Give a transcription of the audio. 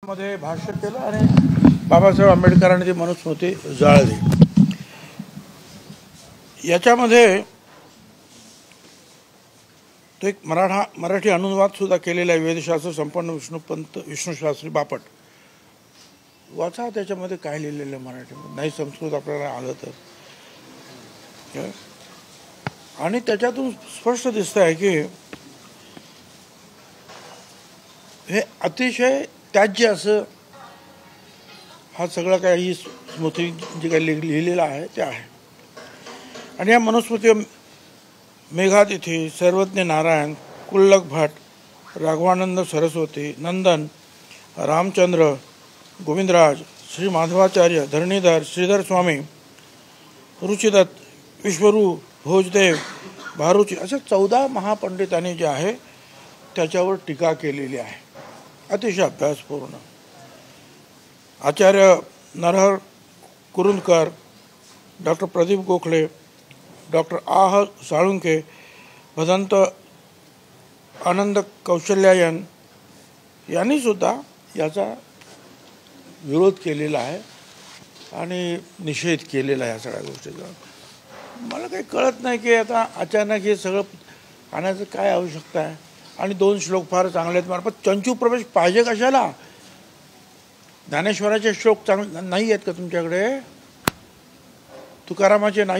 मध्ये भाष्य केलं आणि बाबासाहेब आंबेडकरांनी ती मनुस्मृती जाळली. याच्यामध्ये तो एक मराठी अनुवाद सुद्धा केलेला आहे. वेदशास्त्र संपन्न विष्णुशास्त्री बापट वाचा. त्याच्यामध्ये काय लिहिलेलं आहे मराठीमध्ये, नाही संस्कृत आपल्याला आलं तर. आणि त्याच्यातून स्पष्ट दिसत आहे की हे अतिशय त्याज्य असं हा सगळं काही स्मृती जे काही लिहिलेलं आहे ते आहे. आणि या मनुस्मृती मेघातिथी, सर्वज्ञ नारायण, कुल्लक भट, राघवानंद सरस्वती, नंदन, रामचंद्र, गोविंदराज, श्री माधवाचार्य, धरणीधर, श्रीधर स्वामी, रुचिदत्त, विश्वरू, भोजदेव, भारुची असे 14 महापंडितांनी जे आहे त्याच्यावर टीका केलेली आहे, अतिशय अभ्यासपूर्ण. आचार्य नरहर कुरुंदकर, डॉक्टर प्रदीप गोखले, डॉक्टर आह साळुंके, भदंत आनंद कौशल्यायन यांनी सुद्धा याचा विरोध केलेला आहे आणि निषेध केलेला आहे या सगळ्या गोष्टीचा. मला काही कळत नाही की आता अचानक हे सगळं आणायचं काय आवश्यकता आहे. आणि 2 श्लोक फार चांगले आहेत, पण चंचू प्रवेश पाहिजे कशाला? ज्ञानेश्वराचे श्लोक चांगले नाही आहेत का तुमच्याकडे? तुकारामाचे नाही